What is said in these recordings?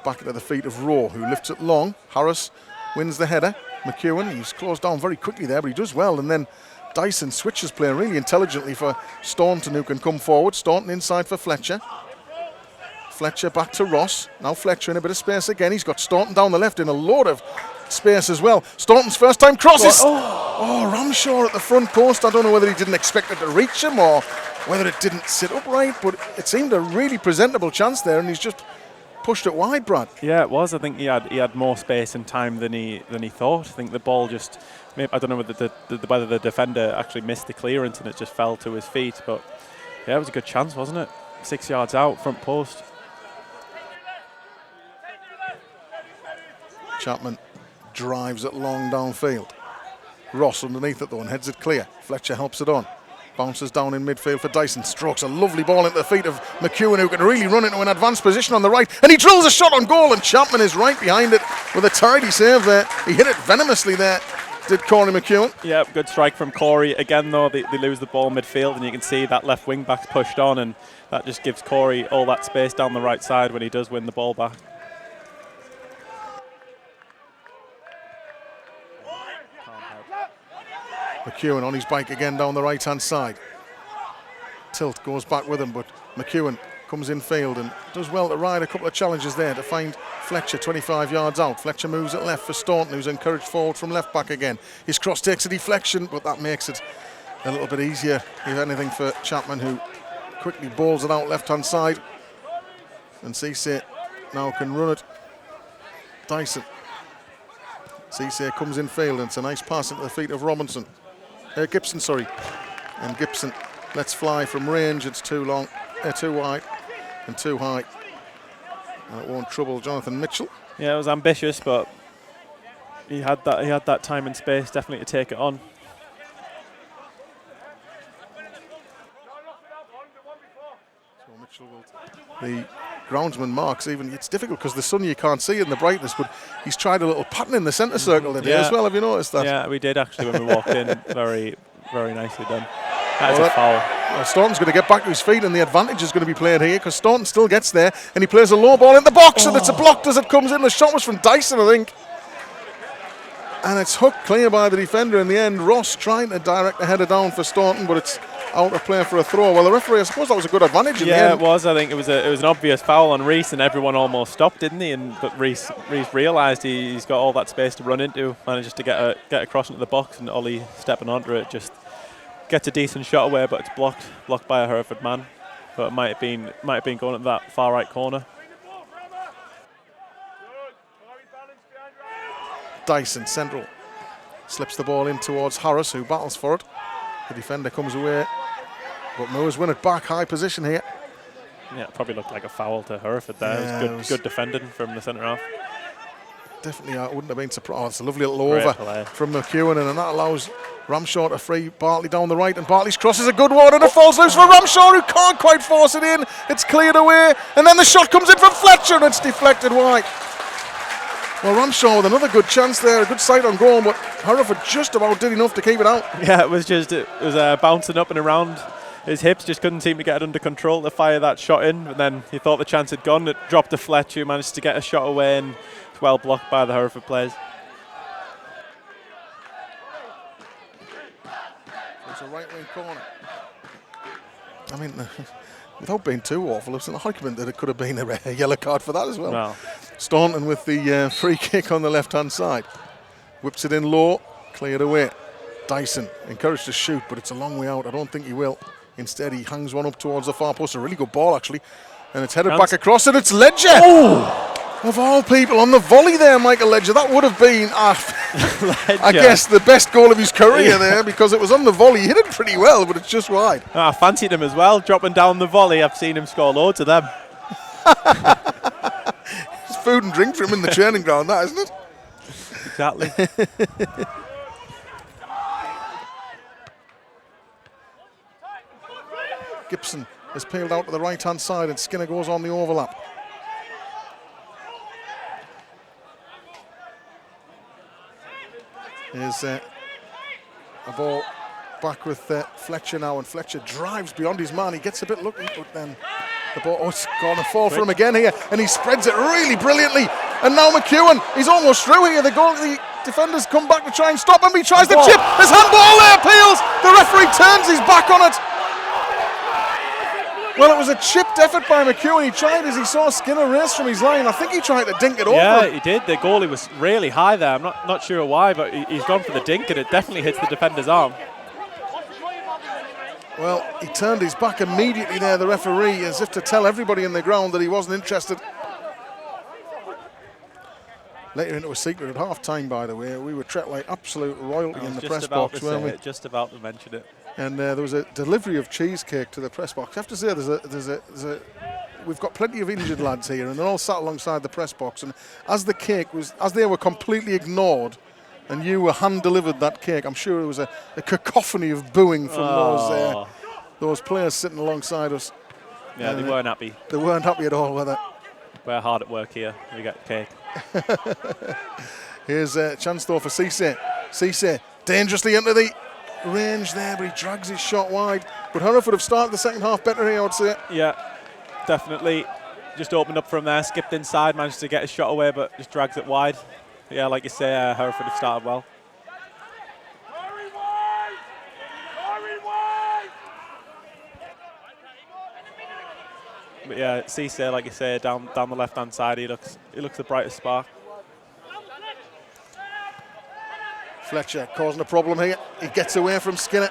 back into the feet of Rowe, who lifts it long. Harris wins the header. McEwen, he's closed down very quickly there, but he does well. And then Dyson switches play really intelligently for Staunton, who can come forward. Staunton inside for Fletcher. Fletcher back to Ross. Now Fletcher in a bit of space again. He's got Staunton down the left in a load of space as well. Staunton's first time crosses. Oh, Ramshaw at the front post. I don't know whether he didn't expect it to reach him or whether it didn't sit upright, but it seemed a really presentable chance there, and he's just pushed it wide, Brad. Yeah, it was. I think he had more space and time than he thought. I think the ball just, I don't know whether the defender actually missed the clearance and it just fell to his feet, but yeah, it was a good chance, wasn't it? 6 yards out, front post. Chapman drives it long downfield. Ross underneath it though and heads it clear. Fletcher helps it on. Bounces down in midfield for Dyson. Strokes a lovely ball into the feet of McEwen, who can really run into an advanced position on the right. And he drills a shot on goal, and Chapman is right behind it with a tidy save there. He hit it venomously there, did Corey McEwen. Yeah, good strike from Corey. Again, though, they lose the ball midfield, and you can see that left wing back's pushed on, and that just gives Corey all that space down the right side when he does win the ball back. McEwen on his bike again down the right-hand side. Tilt goes back with him, but McEwen comes in field and does well to ride a couple of challenges there to find Fletcher 25 yards out. Fletcher moves it left for Staunton, who's encouraged forward from left back again. His cross takes a deflection, but that makes it a little bit easier, if anything, for Chapman, who quickly balls it out left-hand side. And Cisse now can run it. Dyson. Cisse comes in field, and it's a nice pass into the feet of Gibson, sorry. And Gibson lets fly from range. It's too long, too wide and too high. And it won't trouble Jonathan Mitchell. Yeah, it was ambitious, but he had that time and space definitely to take it on. So Mitchell will. The groundsman marks even. It's difficult because the sun you can't see in the brightness, but he's tried a little pattern in the centre circle today as well. Have you noticed that? Yeah, we did actually when we walked in. Very, very nicely done. That's a foul. Well, Staunton's going to get back to his feet, and the advantage is going to be played here because Staunton still gets there, and he plays a low ball in the box, and it's a blocked as it comes in. The shot was from Dyson, I think. And it's hooked clear by the defender in the end. Ross trying to direct the header down for Staunton, but it's out of play for a throw. Well, the referee, I suppose that was a good advantage in the end. Yeah, it was. I think it was an obvious foul on Reese, and everyone almost stopped, didn't he? But Reese realised he's got all that space to run into, manages to get across into the box, and Ollie stepping onto it just gets a decent shot away, but it's blocked by a Hereford man. But it might have been going at that far right corner. Dyson, central, slips the ball in towards Harris, who battles for it. The defender comes away, but Moores win it back. High position here. Yeah, it probably looked like a foul to Hereford there. Yeah, it was good defending from the centre half. Definitely, I wouldn't have been surprised. It's a lovely little over from McEwen, and that allows Ramshaw to free Bartley down the right, and Bartley's cross is a good one, and it falls loose for Ramshaw, who can't quite force it in. It's cleared away, and then the shot comes in from Fletcher, and it's deflected wide. Well, Ramshaw with another good chance there, a good sight on goal, but Hereford just about did enough to keep it out. Yeah, it was bouncing up and around his hips, just couldn't seem to get it under control to fire that shot in, but then he thought the chance had gone. It dropped to Fletcher, who managed to get a shot away, and it's well blocked by the Hereford players. It's a right wing corner. I mean, without being too awful, it's an argument that it could have been a yellow card for that as well. No. Staunton with the free kick on the left-hand side. Whips it in low, cleared away. Dyson encouraged to shoot, but it's a long way out. I don't think he will. Instead, he hangs one up towards the far post. A really good ball, actually. And it's headed back across, and it's Ledger. Oh! Of all people, on the volley there, Michael Ledger. That would have been, I guess, the best goal of his career there, because it was on the volley. He hit it pretty well, but it's just wide. I fancied him as well, dropping down the volley. I've seen him score loads of them. It's food and drink for him in the training ground, that, isn't it? Exactly. Gibson is peeled out to the right-hand side, and Skinner goes on the overlap. Here's a ball back with Fletcher now, and Fletcher drives beyond his man. He gets a bit lucky, but then The ball, it's going to fall for him again here, and he spreads it really brilliantly. And now McEwen, he's almost through here. The defenders come back to try and stop him. He tries to chip. There's handball there, appeals. The referee turns his back on it. Well, it was a chipped effort by McEwen. He tried as he saw Skinner race from his line. I think he tried to dink it over. Yeah, he did. The goalie was really high there. I'm not sure why, but he's gone for the dink, and it definitely hits the defender's arm. Well, he turned his back immediately there, the referee, as if to tell everybody in the ground that he wasn't interested. Later into a secret at half-time, by the way. We were treated like absolute royalty in the press box, weren't we? Just about to mention it. And there was a delivery of cheesecake to the press box. I have to say, we've got plenty of injured lads here, and they're all sat alongside the press box. And as they were completely ignored, and you were hand-delivered that cake, I'm sure there was a cacophony of booing from those players sitting alongside us. Yeah, they weren't happy. They weren't happy at all with it. We're hard at work here. We get cake. Here's a chance though for Cisse. Cisse dangerously into the range there, but he drags his shot wide. But Hereford have started the second half better here, I would say. Yeah, definitely. Just opened up from there, skipped inside, managed to get his shot away, but just drags it wide. But yeah, like you say, Hereford have started well. But yeah, Cisse, like you say, down the left-hand side, he looks the brightest spark. Fletcher causing a problem here. He gets away from Skinner.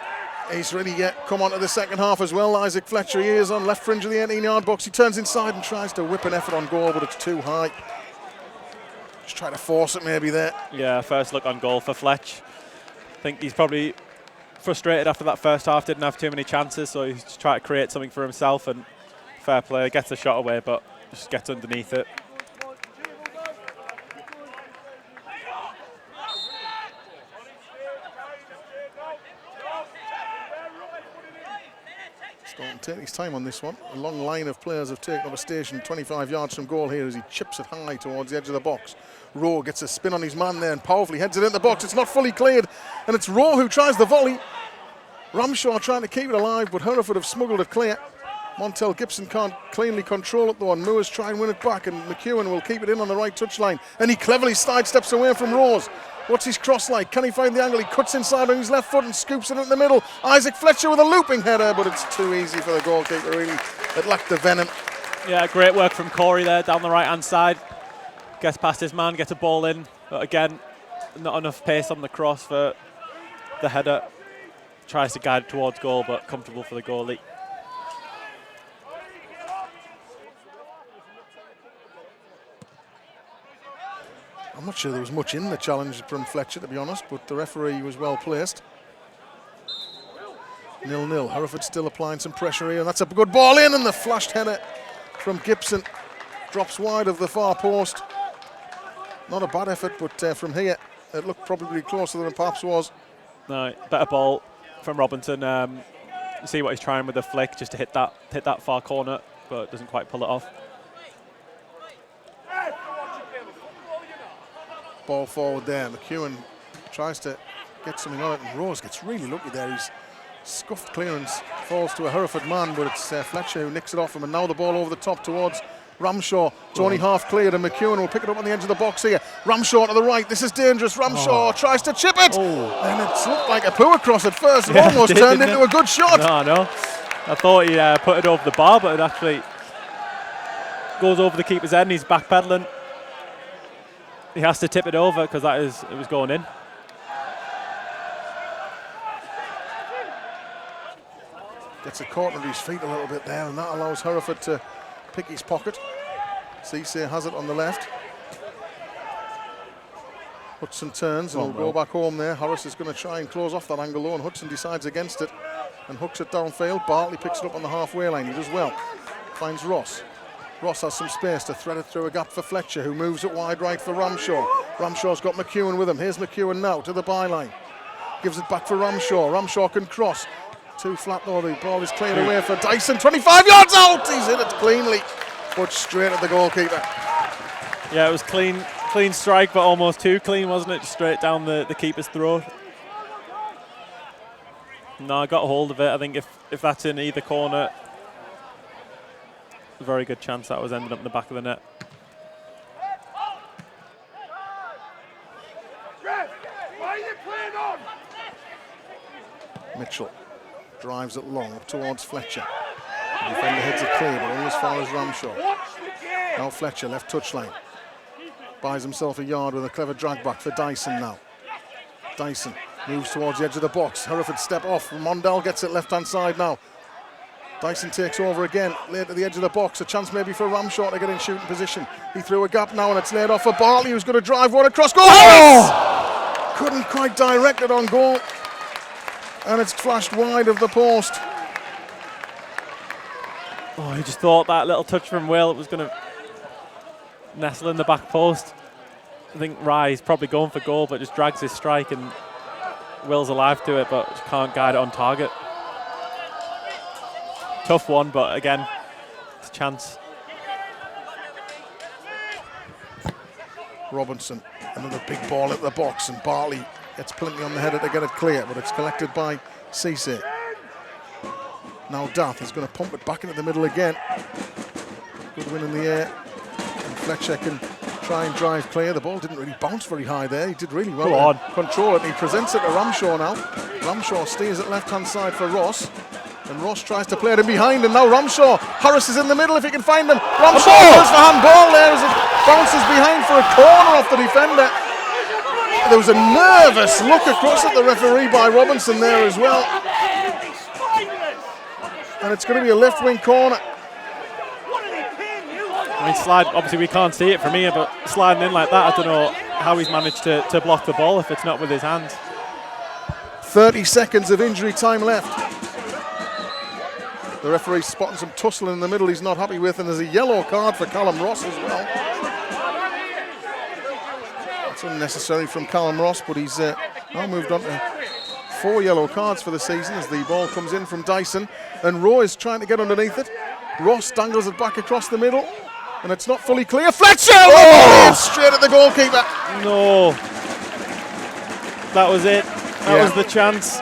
He's really come on to the second half as well. Isaac Fletcher, he is on left fringe of the 18-yard box. He turns inside and tries to whip an effort on goal, but it's too high. Just try to force it maybe there. Yeah, first look on goal for Fletch. I think he's probably frustrated after that first half, didn't have too many chances, so he's just trying to create something for himself, and fair play, gets the shot away, but just gets underneath it. Staunton taking his time on this one. A long line of players have taken up a station 25 yards from goal here as he chips it high towards the edge of the box. Rowe gets a spin on his man there and powerfully heads it in the box. It's not fully cleared, and it's Rowe who tries the volley. Ramshaw trying to keep it alive, but Hereford have smuggled it clear. Montel Gibson can't cleanly control it though, and Moores try and win it back, and McEwen will keep it in on the right touchline, and he cleverly sidesteps away from Rose. What's his cross like? Can he find the angle? He cuts inside on his left foot and scoops it in the middle. Isaac Fletcher with a looping header, but it's too easy for the goalkeeper, really. It lacked the venom. Yeah, great work from Corey there down the right-hand side. Gets past his man, gets a ball in, but again, not enough pace on the cross for the header. Tries to guide it towards goal, but comfortable for the goalie. I'm not sure there was much in the challenge from Fletcher, to be honest, but the referee was well placed. 0-0. Hereford still applying some pressure here, and that's a good ball in, and the flashed header from Gibson drops wide of the far post. Not a bad effort, but from here it looked probably closer than it perhaps was. No, better ball from Robinson. See what he's trying with the flick, just to hit that far corner, but doesn't quite pull it off. Ball forward there. McEwen tries to get something on it, and Rose gets really lucky there. He's scuffed clearance, falls to a Hereford man, but it's Fletcher who nicks it off him, and now the ball over the top towards Ramshaw. It's only half cleared, and McEwen will pick it up on the edge of the box here. Ramshaw to the right. This is dangerous. Ramshaw tries to chip it, and it looked like a poo across at first. It almost turned into a good shot. No. I thought he put it over the bar, but it actually goes over the keeper's head, and he's backpedaling. He has to tip it over because it was going in. Gets a caught under his feet a little bit there, and that allows Hereford to pick his pocket. Cisse has it on the left. Hudson turns and will go back home there. Harris is going to try and close off that angle though, and Hudson decides against it and hooks it downfield. Bartley picks it up on the halfway line. He does well. Finds Ross. Ross has some space to thread it through a gap for Fletcher, who moves it wide right for Ramshaw. Ramshaw's got McEwen with him. Here's McEwen now to the byline. Gives it back for Ramshaw. Ramshaw can cross. Too flat though. The ball is cleared away for Dyson. 25 yards out. He's hit it cleanly. Put straight at the goalkeeper. Yeah, it was clean strike, but almost too clean, wasn't it? Just straight down the keeper's throat. No, I got a hold of it. I think if that's in either corner, A very good chance that was ending up in the back of the net. Mitchell drives it long up towards Fletcher. The defender heads it clear, but only as far as Ramshaw. Now Fletcher, left touchline. Buys himself a yard with a clever drag back for Dyson now. Dyson moves towards the edge of the box. Hereford step off. Mondell gets it left-hand side now. Dyson takes over again, laid to the edge of the box. A chance maybe for Ramshaw to get in shooting position. He threw a gap now and it's laid off for Bartley, who's going to drive one across goal. Oh! Couldn't quite direct it on goal. And it's flashed wide of the post. Oh, he just thought that little touch from Will was going to nestle in the back post. I think Rye's probably going for goal, but just drags his strike, and Will's alive to it, but just can't guide it on target. Tough one, but again, it's a chance. Robinson, another big ball at the box, and Bartley gets plenty on the header to get it clear, but it's collected by Cisse. Now Dath is going to pump it back into the middle again. Good win in the air. And Fletcher can try and drive clear. The ball didn't really bounce very high there. He did really well to control it. He presents it to Ramshaw now. Ramshaw stays at left-hand side for Ross. And Ross tries to play it in behind, and now Ramshaw. Harris is in the middle if he can find him. Ramshaw goes for handball there as it bounces behind for a corner off the defender. There was a nervous look across at the referee by Robinson there as well. And it's going to be a left wing corner. I mean, slide, obviously we can't see it from here, but sliding in like that, I don't know how he's managed to block the ball if it's not with his hands. 30 seconds of injury time left. The referee's spotting some tussling in the middle he's not happy with, and there's a yellow card for Callum Ross as well. That's unnecessary from Callum Ross, but he's now moved on to 4 yellow cards for the season as the ball comes in from Dyson, and Rowe is trying to get underneath it. Ross dangles it back across the middle, and it's not fully clear. Fletcher! Oh! Straight at the goalkeeper. No. That was it. That was the chance.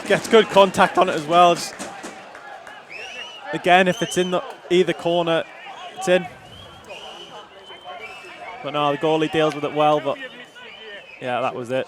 Gets good contact on it as well. Just, again, if it's in either corner, it's in. But no, the goalie deals with it well, but yeah, that was it.